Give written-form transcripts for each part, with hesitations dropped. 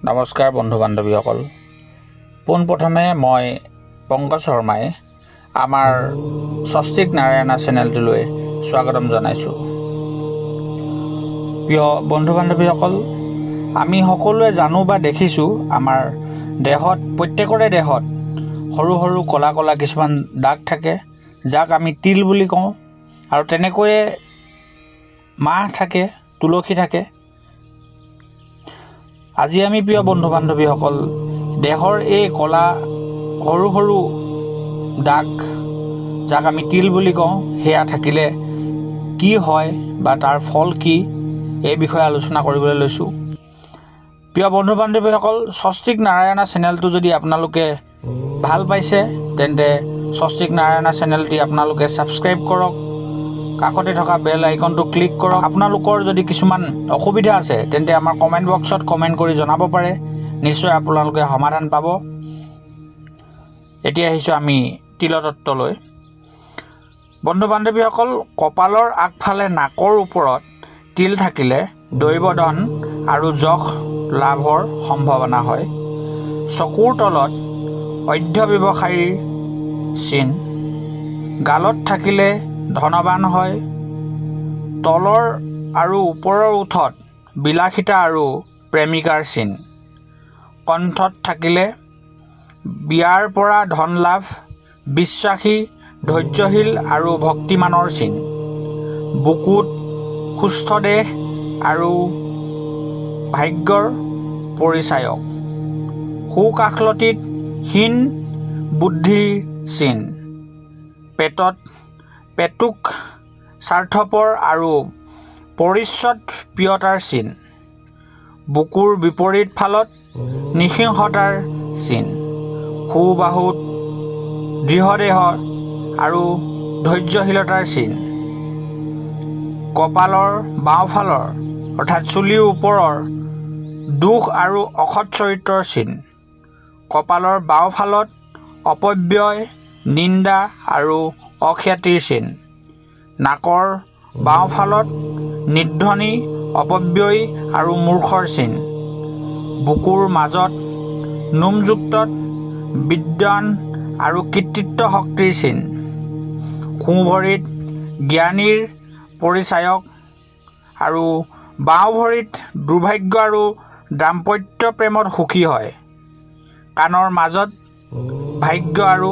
নমস্কাৰ বন্ধু বান্ধৱীসকল পোনপ্ৰথমে মই পংকজ শৰ্মাই আমাৰ স্বস্তিক নাৰায়ণা চেনেলটোলৈ স্বাগতম জনাইছোঁ। প্ৰিয় বন্ধু বান্ধৱীসকল, আমি সকলোৱে জানো বা দেখিছোঁ আমাৰ দেহত প্ৰত্যেকৰে দেহত সৰু সৰু কলা কলা কিছুমান দাগ থাকে, যাক আমি তিল বুলি কওঁ, আৰু তেনেকৈয়ে মাহ থাকে, তুলসী থাকে। আজি আমি প্ৰিয় বন্ধু বান্ধৱীসকল দেহৰ এই কলা সৰু সৰু দাগ, যাক আমি তিল বুলি কওঁ, সেয়া থাকিলে কি হয় বা তাৰ ফল কি, এই বিষয়ে আলোচনা কৰিবলৈ লৈছোঁ। প্ৰিয় বন্ধু বান্ধৱীসকল, স্বস্তিক নাৰায়ণা চেনেলটো যদি আপোনালোকে ভাল পাইছে তেন্তে স্বস্তিক নাৰায়ণা চেনেলটি আপোনালোকে ছাবস্ক্ৰাইব কৰক, কাষতে থকা বেল আইকনটো ক্লিক কৰক। আপোনালোকৰ যদি কিছুমান অসুবিধা আছে তেন্তে আমাৰ কমেণ্ট বক্সত কমেণ্ট কৰি জনাব পাৰে, নিশ্চয় আপোনালোকে সমাধান পাব। এতিয়া আহিছোঁ আমি তিলতত্ত্বলৈ। বন্ধু বান্ধৱীসকল, কপালৰ আগফালে নাকৰ ওপৰত তিল থাকিলে দৈৱধন আৰু যশ লাভৰ সম্ভাৱনা হয়। চকুৰ তলত অধ্যৱসায়ীৰ চিন, গালত থাকিলে ধনৱান হয়। তলৰ আৰু ওপৰৰ ওঠত বিলাসিতা আৰু প্ৰেমিকাৰ চিন, কণ্ঠত থাকিলে বিয়াৰ পৰা ধন লাভ, বিশ্বাসী, ধৈৰ্যশীল আৰু ভক্তিমানৰ চিন। বুকুত সুস্থ দেহ আৰু ভাগ্যৰ পৰিচায়ক। সোঁকাষলতিত হীন বুদ্ধিৰ চিন। পেটত পেটুক, স্বাৰ্থপৰ আৰু পৰিচ্ছদ প্ৰিয়তাৰ চিন। বুকুৰ বিপৰীত ফালত নৃসিংহতাৰ চিন। সোঁবাহুত দৃঢ়দেহ আৰু ধৈৰ্যশীলতাৰ চিন। কপালৰ বাওঁফালৰ অৰ্থাৎ চুলিৰ ওপৰৰ দুখ আৰু অসৎ চৰিত্ৰৰ চিন। কপালৰ বাওঁফালত অপব্যয়, নিন্দা আৰু অখ্যাতিৰ চিন। নাকৰ বাওঁফালত নিৰ্ধনী, অপব্যয়ী আৰু মূৰ্খৰ চিন। বুকুৰ মাজত নোমযুক্তত বিদ্বান আৰু কৃতিত্ব শক্তিৰ চিন। সোঁ ভৰিত জ্ঞানীৰ পৰিচায়ক আৰু বাওঁ ভৰিত দুৰ্ভাগ্য আৰু দাম্পত্য প্ৰেমত সুখী হয়। কাণৰ মাজত ভাগ্য আৰু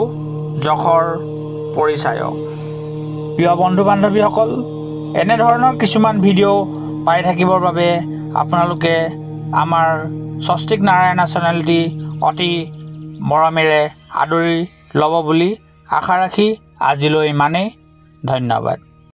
যশৰ পৰিচায়ক। প্ৰিয় বন্ধু বান্ধৱীসকল, এনেধৰণৰ কিছুমান ভিডিঅ' পাই থাকিবৰ বাবে আপোনালোকে আমাৰ স্বস্তিক নাৰায়ণা চেনেলটি অতি মৰমেৰে আদৰি ল'ব বুলি আশা ৰাখি আজিলৈ ইমানেই। ধন্যবাদ।